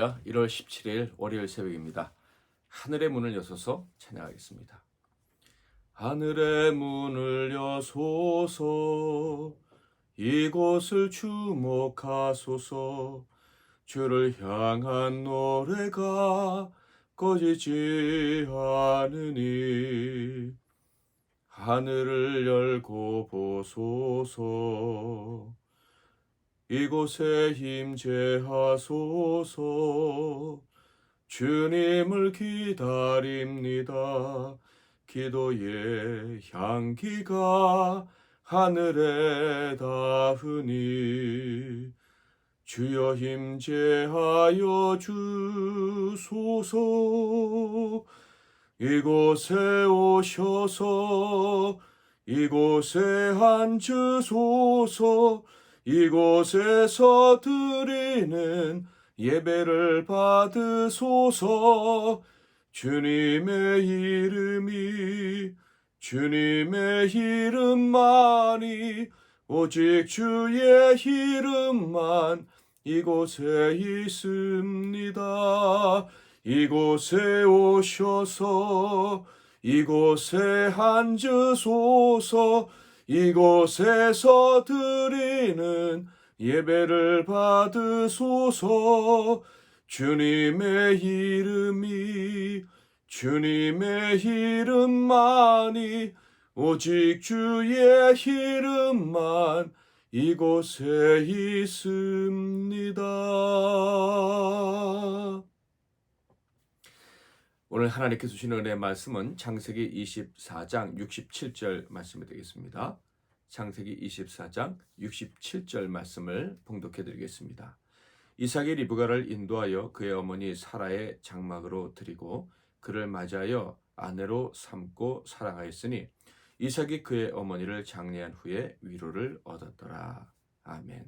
할렐루야. 1월 17일 월요일 새벽입니다. 하늘의 문을 여소서 찬양하겠습니다. 하늘의 문을 여소서 이곳을 주목하소서. 주를 향한 노래가 꺼지지 않으니 하늘을 열고 보소서. 이곳에 임재하소서. 주님을 기다립니다. 기도의 향기가 하늘에 닿으니 주여 임재하여 주소서. 이곳에 오셔서 이곳에 앉으소서. 이곳에서 드리는 예배를 받으소서. 주님의 이름만이 오직 주의 이름만 이곳에 있습니다. 이곳에 오셔서 이곳에 앉으소서. 이곳에서 드리는 예배를 받으소서. 주님의 이름만이 오직 주의 이름만 이곳에 있습니다. 오늘 하나님께서 주신 은혜의 말씀은 창세기 24장 67절 말씀이 되겠습니다. 창세기 24장 67절 말씀을 봉독해 드리겠습니다. 이삭이 리브가를 인도하여 그의 어머니 사라의 장막으로 드리고 그를 맞이하여 아내로 삼고 사랑하였으니 이삭이 그의 어머니를 장례한 후에 위로를 얻었더라. 아멘.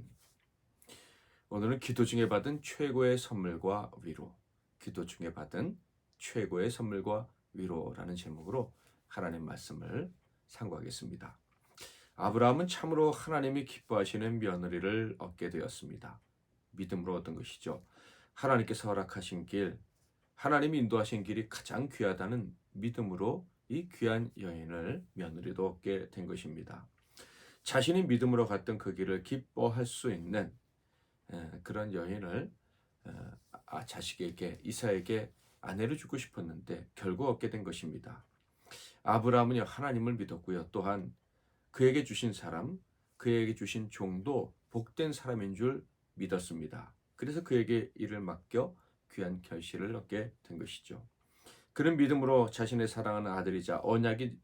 오늘은 기도 중에 받은 최고의 선물과 위로, 기도 중에 받은 최고의 선물과 위로라는 제목으로 하나님 말씀을 상고하겠습니다. 아브라함은 참으로 하나님이 기뻐하시는 며느리를 얻게 되었습니다. 믿음으로 얻은 것이죠. 하나님께서 허락하신 길, 하나님이 인도하신 길이 가장 귀하다는 믿음으로 이 귀한 여인을 며느리도 얻게 된 것입니다. 자신이 믿음으로 갔던 그 길을 기뻐할 수 있는 그런 여인을 자식에게, 이삭에게 아내를 주고 싶었는데 결국 얻게 된 것입니다. 아브라함은요, 하나님을 믿었고요. 또한 그에게 주신 사람, 그에게 주신 종도 복된 사람인 줄 믿었습니다. 그래서 그에게 일을 맡겨 귀한 결실을 얻게 된 것이죠. 그런 믿음으로 자신의 사랑하는 아들이자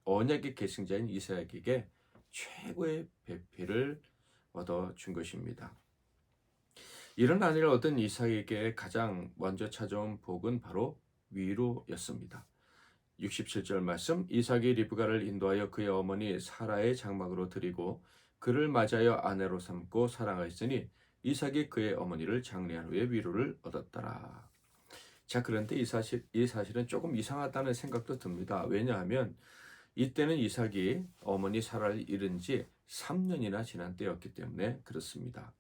언약의 계승자인 이삭에게 최고의 배필을 얻어준 것입니다. 이런 아내를 얻은 이삭에게 가장 먼저 찾아온 복은 바로 위로였습니다. 67절 말씀, 이삭이 리브가를 인도하여 그의 어머니 사라의 장막으로 드리고 그를 맞이하여 아내로 삼고 사랑하였으니 이삭이 그의 어머니를 장례한 후에 위로를 얻었더라. 자, 그런데 이 사실은 조금 이상하다는 생각도 듭니다. 왜냐하면 이때는 이삭이 어머니 사라를 잃은 지 3년이나 지난 때였기 때문에 그렇습니다.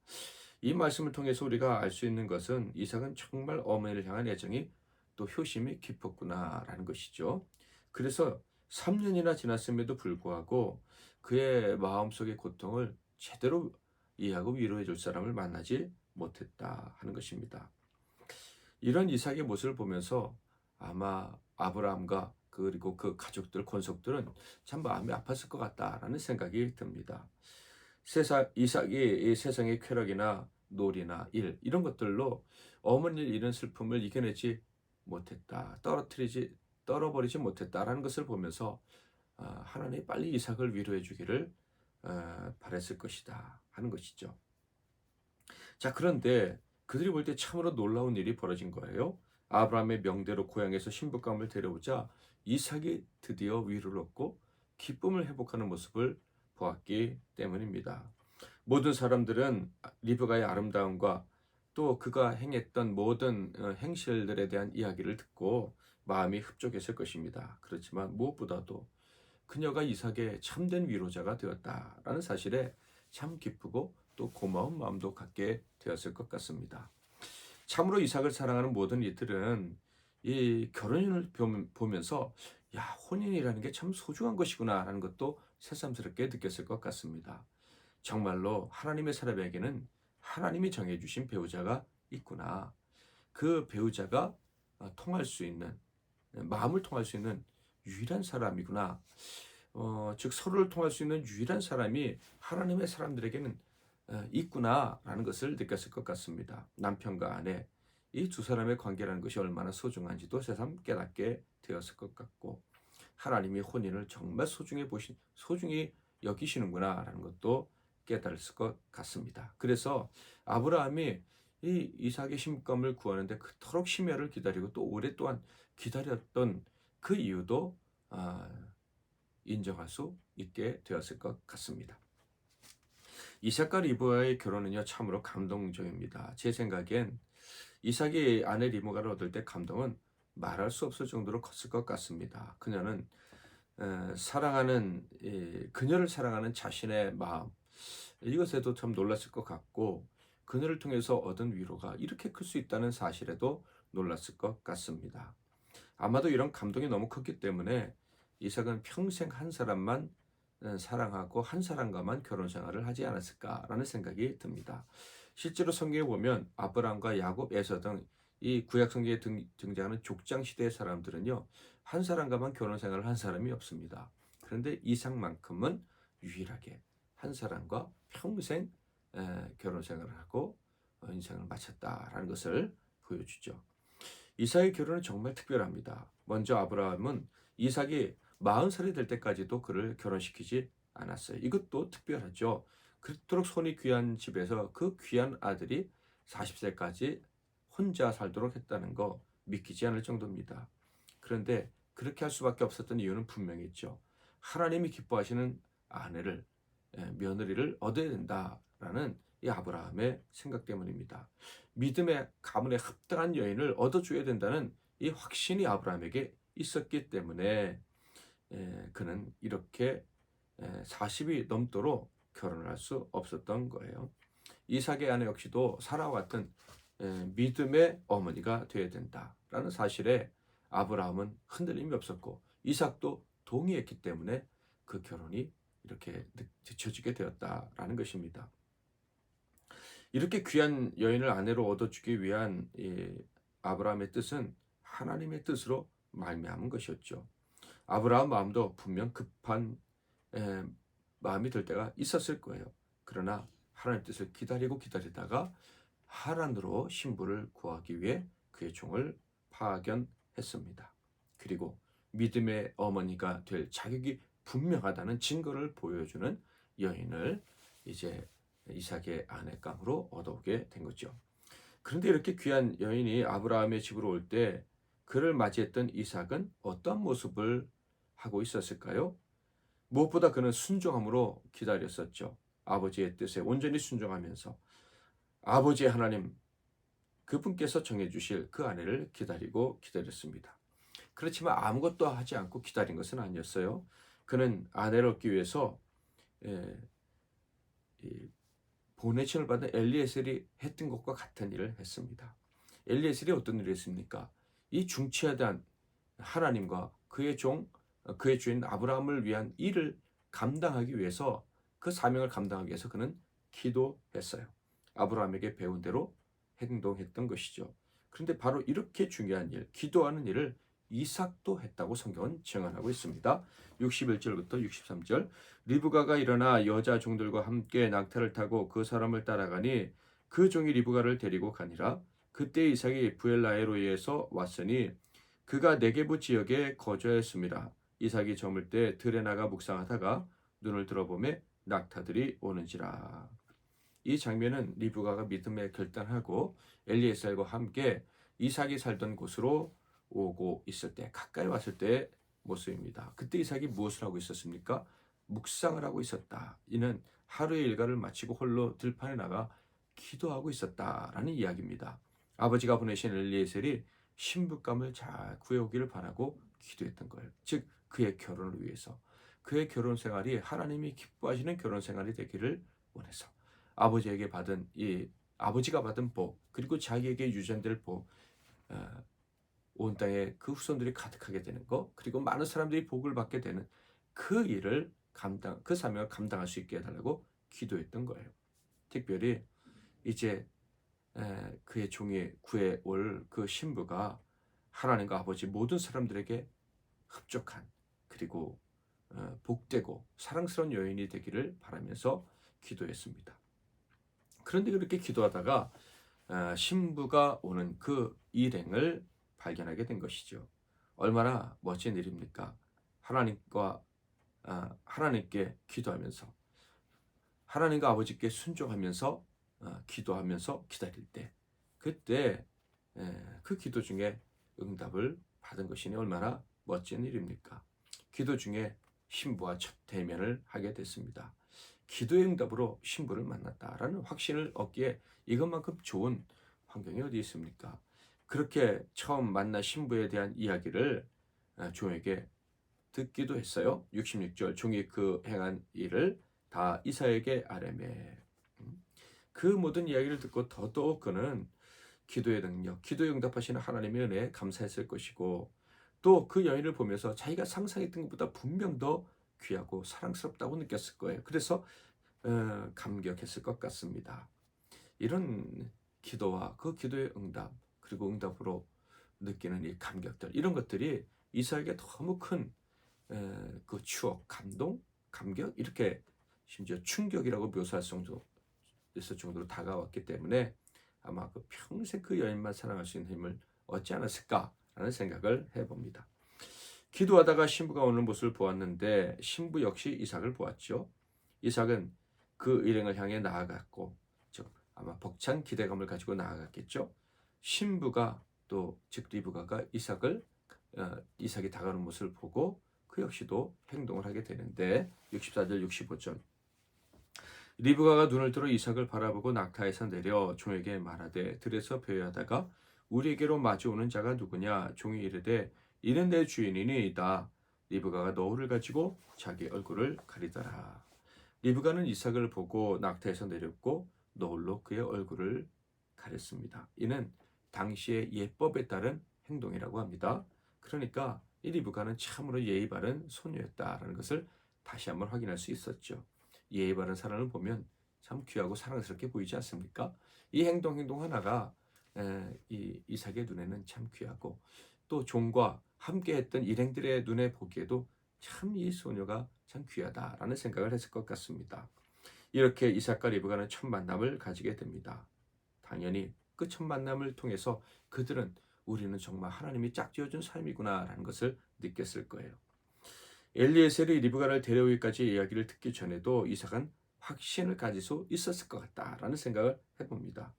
이 말씀을 통해서 우리가 알 수 있는 것은 이삭은 정말 어머니를 향한 애정이 또 효심이 깊었구나라는 것이죠. 그래서 3년이나 지났음에도 불구하고 그의 마음속의 고통을 제대로 이해하고 위로해 줄 사람을 만나지 못했다 하는 것입니다. 이런 이삭의 모습을 보면서 아마 아브라함과 그리고 그 가족들, 권속들은 참 마음이 아팠을 것 같다라는 생각이 듭니다. 이삭이 이 세상의 쾌락이나 놀이나 일, 이런 것들로 어머니를 잃은 슬픔을 이겨내지 못했다, 떨어버리지 못했다라는 것을 보면서 하나님이 빨리 이삭을 위로해 주기를 바랬을 것이다 하는 것이죠. 자, 그런데 그들이 볼 때 참으로 놀라운 일이 벌어진 거예요. 아브라함의 명대로 고향에서 신부감을 데려오자 이삭이 드디어 위로를 얻고 기쁨을 회복하는 모습을 보았기 때문입니다. 모든 사람들은 리브가의 아름다움과 또 그가 행했던 모든 행실들에 대한 이야기를 듣고 마음이 흡족했을 것입니다. 그렇지만 무엇보다도 그녀가 이삭의 참된 위로자가 되었다라는 사실에 참 기쁘고 또 고마운 마음도 갖게 되었을 것 같습니다. 참으로 이삭을 사랑하는 모든 이들은 이 결혼을 보면서 야, 혼인이라는 게 참 소중한 것이구나라는 것도 새삼스럽게 느꼈을 것 같습니다. 정말로 하나님의 사람에게는 하나님이 정해주신 배우자가 있구나. 그 배우자가 통할 수 있는, 마음을 통할 수 있는 유일한 사람이구나. 즉 서로를 통할 수 있는 유일한 사람이 하나님의 사람들에게는 있구나라는 것을 느꼈을 것 같습니다. 남편과 아내, 이 두 사람의 관계라는 것이 얼마나 소중한지도 새삼 깨닫게 되었을 것 같고, 하나님이 혼인을 정말 소중히 여기시는구나라는 것도 깨달았을 것 같습니다. 그래서 아브라함이 이 이삭의 심감을 구하는데 그토록 심혈을 기다리고 또 오랫동안 기다렸던 그 이유도 인정할 수 있게 되었을 것 같습니다. 이삭과 리브가의 결혼은요, 참으로 감동적입니다. 제 생각엔 이삭이 아내 리브가를 얻을 때 감동은 말할 수 없을 정도로 컸을 것 같습니다. 그녀는 그녀를 사랑하는 자신의 마음, 이것에도 참 놀랐을 것 같고, 그녀를 통해서 얻은 위로가 이렇게 클 수 있다는 사실에도 놀랐을 것 같습니다. 아마도 이런 감동이 너무 컸기 때문에 이삭은 평생 한 사람만 사랑하고 한 사람과만 결혼 생활을 하지 않았을까라는 생각이 듭니다. 실제로 성경에 보면 아브라함과 야곱, 에서 등 이 구약 성경에 등장하는 족장 시대의 사람들은요, 한 사람과만 결혼 생활을 한 사람이 없습니다. 그런데 이삭만큼은 유일하게 한 사람과 평생 결혼 생활을 하고 인생을 마쳤다라는 것을 보여주죠. 이삭의 결혼은 정말 특별합니다. 먼저 아브라함은 이삭이 40살이 될 때까지도 그를 결혼시키지 않았어요. 이것도 특별하죠. 그토록 손이 귀한 집에서 그 귀한 아들이 40세까지 혼자 살도록 했다는 거 믿기지 않을 정도입니다. 그런데 그렇게 할 수밖에 없었던 이유는 분명히 있죠. 하나님이 기뻐하시는 아내를, 며느리를 얻어야 된다라는 이 아브라함의 생각 때문입니다. 믿음의 가문에 합당한 여인을 얻어줘야 된다는 이 확신이 아브라함에게 있었기 때문에 그는 이렇게 40이 넘도록 결혼을 할 수 없었던 거예요. 이삭의 아내 역시도 사라와 같은 믿음의 어머니가 되어야 된다라는 사실에 아브라함은 흔들림이 없었고 이삭도 동의했기 때문에 그 결혼이 이렇게 늦춰지게 되었다라는 것입니다. 이렇게 귀한 여인을 아내로 얻어주기 위한 아브라함의 뜻은 하나님의 뜻으로 말미암은 것이었죠. 아브라함 마음도 분명 급한 마음이 들 때가 있었을 거예요. 그러나 하나님의 뜻을 기다리다가 하란으로 신부를 구하기 위해 그의 종을 파견했습니다. 그리고 믿음의 어머니가 될 자격이 분명하다는 증거를 보여주는 여인을 이제 이삭의 아내감으로 얻어오게 된 거죠. 그런데 이렇게 귀한 여인이 아브라함의 집으로 올 때 그를 맞이했던 이삭은 어떤 모습을 하고 있었을까요? 무엇보다 그는 순종함으로 기다렸었죠. 아버지의 뜻에 온전히 순종하면서 아버지의 하나님, 그분께서 정해주실 그 아내를 기다렸습니다. 그렇지만 아무것도 하지 않고 기다린 것은 아니었어요. 그는 아내를 얻기 위해서 보내심을 받은 엘리에셀이 했던 것과 같은 일을 했습니다. 엘리에셀이 어떤 일을 했습니까? 이 중치하던 하나님과 그의 주인 아브라함을 위한 일을 감당하기 위해서, 그 사명을 감당하기 위해서 그는 기도했어요. 아브라함에게 배운 대로 행동했던 것이죠. 그런데 바로 이렇게 중요한 일, 기도하는 일을 이삭도 했다고 성경은 증언하고 있습니다. 61절부터 63절. 리브가가 일어나 여자 종들과 함께 낙타를 타고 그 사람을 따라가니 그 종이 리브가를 데리고 가니라. 그때 이삭이 부엘라헤로이에서 왔으니 그가 네게부 지역에 거주하였습니다. 이삭이 저물 때 들에 나가 묵상하다가 눈을 들어보매 낙타들이 오는지라. 이 장면은 리브가가 믿음에 결단하고 엘리에셀과 함께 이삭이 살던 곳으로 오고 있을 때, 가까이 왔을 때의 모습입니다. 그때 이삭이 무엇을 하고 있었습니까? 묵상을 하고 있었다. 이는 하루의 일과를 마치고 홀로 들판에 나가 기도하고 있었다라는 이야기입니다. 아버지가 보내신 엘리에셀이 신부감을 잘 구해오기를 바라고 기도했던 거예요. 즉 그의 결혼을 위해서, 그의 결혼 생활이 하나님이 기뻐하시는 결혼 생활이 되기를 원해서 아버지에게 받은 이 아버지가 받은 복, 그리고 자기에게 유전될 복, 어, 온 땅에 그 후손들이 가득하게 되는 것, 그리고 많은 사람들이 복을 받게 되는 그 일을 그 사명을 감당할 수 있게 해달라고 기도했던 거예요. 특별히 이제 그의 종이 구해올 그 신부가 하나님과 아버지 모든 사람들에게 흡족한, 그리고 복되고 사랑스러운 여인이 되기를 바라면서 기도했습니다. 그런데 그렇게 기도하다가 신부가 오는 그 일행을 발견하게 된 것이죠. 얼마나 멋진 일입니까? 하나님께 기도하면서, 하나님과 아버지께 순종하면서 기도하면서 기다릴 때, 그때 그 기도 중에 응답을 받은 것이니 얼마나 멋진 일입니까? 기도 중에 신부와 첫 대면을 하게 됐습니다. 기도의 응답으로 신부를 만났다라는 확신을 얻기에 이것만큼 좋은 환경이 어디 있습니까? 그렇게 처음 만난 신부에 대한 이야기를 종에게 듣기도 했어요. 66절, 종이 그 행한 일을 다 이사에게 아뢰매. 그 모든 이야기를 듣고 더더욱 그는 기도의 능력, 기도에 응답하시는 하나님의 은혜에 감사했을 것이고, 또 그 여인을 보면서 자기가 상상했던 것보다 분명 더 귀하고 사랑스럽다고 느꼈을 거예요. 그래서 감격했을 것 같습니다. 이런 기도와 그 기도의 응답, 그리고 응답으로 느끼는 이 감격들, 이런 것들이 이사에게 너무 큰 그 추억, 감동, 감격, 이렇게 심지어 충격이라고 묘사할 정도로 다가왔기 때문에 아마 그 평생 그 여인만 사랑할 수 있는 힘을 얻지 않았을까라는 생각을 해봅니다. 기도하다가 신부가 오는 모습을 보았는데 신부 역시 이삭을 보았죠. 이삭은 그 일행을 향해 나아갔고, 즉 아마 벅찬 기대감을 가지고 나아갔겠죠. 신부가 즉 리브가가 이삭이 다가오는 모습을 보고 그 역시도 행동을 하게 되는데, 64절 65절, 리브가가 눈을 들어 이삭을 바라보고 낙타에서 내려 종에게 말하되 들에서 배회하다가 우리에게로 마주오는 자가 누구냐? 종이 이르되 이는 내 주인이니이다. 리브가가 너울을 가지고 자기 얼굴을 가리더라. 리브가는 이삭을 보고 낙타에서 내렸고 너울로 그의 얼굴을 가렸습니다. 이는 당시의 예법에 따른 행동이라고 합니다. 그러니까 이 리브가는 참으로 예의 바른 소녀였다라는 것을 다시 한번 확인할 수 있었죠. 예의 바른 사람을 보면 참 귀하고 사랑스럽게 보이지 않습니까? 이 행동 하나가 이 이삭의 눈에는 참 귀하고, 또 종과 함께했던 일행들의 눈에 보기에도 참 이 소녀가 참 귀하다라는 생각을 했을 것 같습니다. 이렇게 이삭과 리브가는 첫 만남을 가지게 됩니다. 당연히 그 첫 만남을 통해서 그들은 우리는 정말 하나님이 짝지어준 삶이구나라는 것을 느꼈을 거예요. 엘리에셀이 리브가를 데려오기까지 이야기를 듣기 전에도 이삭은 확신을 가질 수 있었을 것 같다라는 생각을 해봅니다.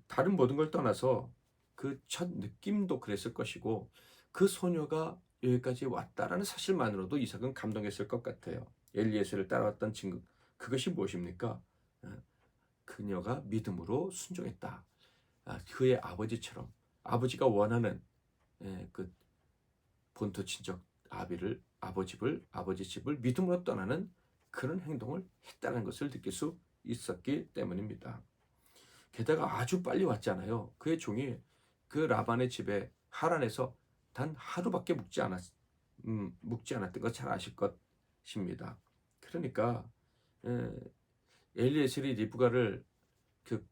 다른 모든 걸 떠나서 그 첫 느낌도 그랬을 것이고, 그 소녀가 여기까지 왔다라는 사실만으로도 이삭은 감동했을 것 같아요. 엘리에셀을 따라왔던 증거, 그것이 무엇입니까? 그녀가 믿음으로 순종했다. 그의 아버지처럼 아버지가 원하는 그 본토 친척 아버지 집을 믿음으로 떠나는 그런 행동을 했다는 것을 느낄 수 있었기 때문입니다. 게다가 아주 빨리 왔잖아요. 그의 종이 그 라반의 집에 하란에서 단 하루밖에 묵지 않았던 거 잘 아실 것입니다. 그러니까 엘리에셀이 리브가를 그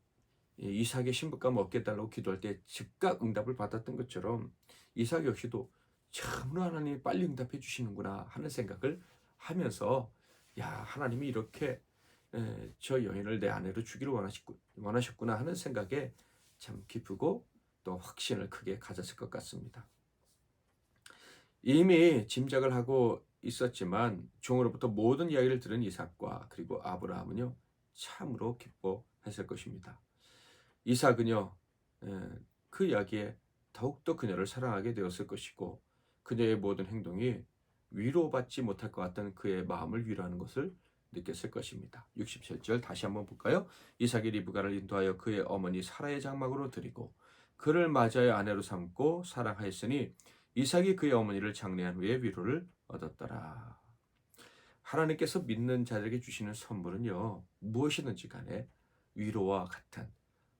이삭의 신부감 얻겠다고 기도할 때 즉각 응답을 받았던 것처럼 이삭 역시도 참으로 하나님이 빨리 응답해 주시는구나 하는 생각을 하면서, 야, 하나님이 이렇게 저 여인을 내 아내로 주기를 원하셨구나 하는 생각에 참 기쁘고 또 확신을 크게 가졌을 것 같습니다. 이미 짐작을 하고 있었지만 종으로부터 모든 이야기를 들은 이삭과 그리고 아브라함은요 참으로 기뻐했을 것입니다. 이삭은요 그 이야기에 더욱더 그녀를 사랑하게 되었을 것이고, 그녀의 모든 행동이 위로받지 못할 것 같던 그의 마음을 위로하는 것을 느꼈을 것입니다. 67절 다시 한번 볼까요? 이삭이 리브가를 인도하여 그의 어머니 사라의 장막으로 드리고 그를 맞아야 아내로 삼고 사랑하였으니 이삭이 그의 어머니를 장례한 후에 위로를 얻었더라. 하나님께서 믿는 자들에게 주시는 선물은요 무엇이든지 간에 위로와 같은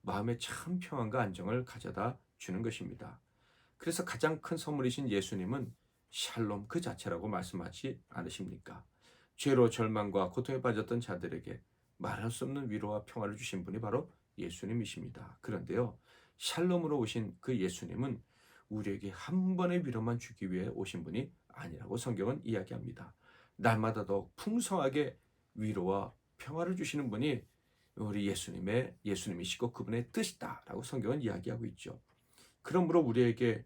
마음의 참 평안과 안정을 가져다 주는 것입니다. 그래서 가장 큰 선물이신 예수님은 샬롬 그 자체라고 말씀하지 않으십니까? 죄로 절망과 고통에 빠졌던 자들에게 말할 수 없는 위로와 평화를 주신 분이 바로 예수님이십니다. 그런데요, 샬롬으로 오신 그 예수님은 우리에게 한 번의 위로만 주기 위해 오신 분이 아니라고 성경은 이야기합니다. 날마다 더 풍성하게 위로와 평화를 주시는 분이 우리 예수님이시고 그분의 뜻이다라고 성경은 이야기하고 있죠. 그러므로 우리에게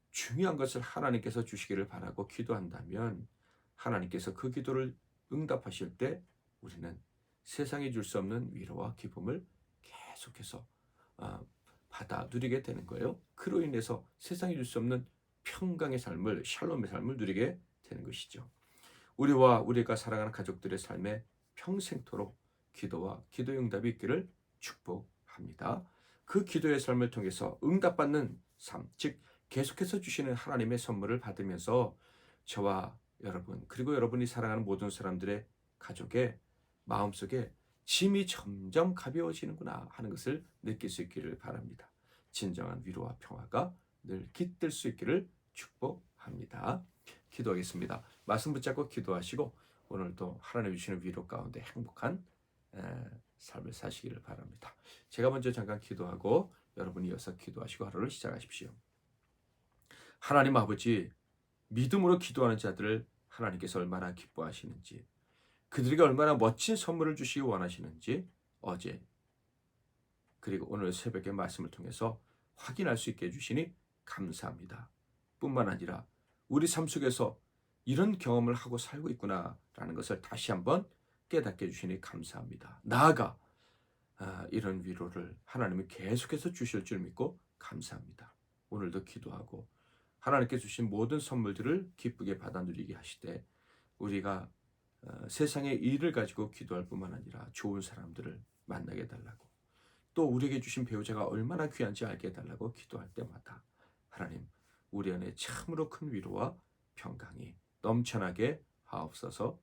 중요한 것을 하나님께서 주시기를 바라고 기도한다면 하나님께서 그 기도를 응답하실 때 우리는 세상에 줄 수 없는 위로와 기쁨을 계속해서 받아 누리게 되는 거예요. 그로 인해서 세상에 줄 수 없는 평강의 삶을, 샬롬의 삶을 누리게 되는 것이죠. 우리와 우리가 사랑하는 가족들의 삶에 평생토록 기도와 기도의 응답이 있기를 축복합니다. 그 기도의 삶을 통해서 응답받는 삶, 즉 계속해서 주시는 하나님의 선물을 받으면서 저와 여러분, 그리고 여러분이 사랑하는 모든 사람들의 가족의 마음속에 짐이 점점 가벼워지는구나 하는 것을 느낄 수 있기를 바랍니다. 진정한 위로와 평화가 늘 깃들 수 있기를 축복합니다. 기도하겠습니다. 말씀 붙잡고 기도하시고 오늘도 하나님 주시는 위로 가운데 행복한 삶을 사시기를 바랍니다. 제가 먼저 잠깐 기도하고 여러분이 이어서 기도하시고 하루를 시작하십시오. 하나님 아버지, 믿음으로 기도하는 자들을 하나님께서 얼마나 기뻐하시는지, 그들에게 얼마나 멋진 선물을 주시기 원하시는지 어제 그리고 오늘 새벽의 말씀을 통해서 확인할 수 있게 해주시니 감사합니다. 뿐만 아니라 우리 삶 속에서 이런 경험을 하고 살고 있구나라는 것을 다시 한번 깨닫게 해주시니 감사합니다. 나아가 이런 위로를 하나님이 계속해서 주실 줄 믿고 감사합니다. 오늘도 기도하고 하나님께 주신 모든 선물들을 기쁘게 받아 누리게 하시되 우리가 세상의 일을 가지고 기도할 뿐만 아니라 좋은 사람들을 만나게 해달라고, 또 우리에게 주신 배우자가 얼마나 귀한지 알게 해달라고 기도할 때마다 하나님, 우리 안에 참으로 큰 위로와 평강이 넘쳐나게 하옵소서.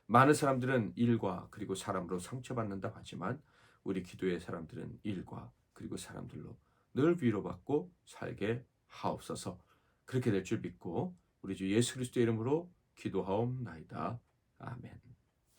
많은 사람들은 일과 그리고 사람으로 상처받는다 하지만 우리 기도의 사람들은 일과 그리고 사람들로 늘 위로받고 살게 하옵소서. 그렇게 될 줄 믿고 우리 주 예수 그리스도의 이름으로 기도하옵나이다. 아멘.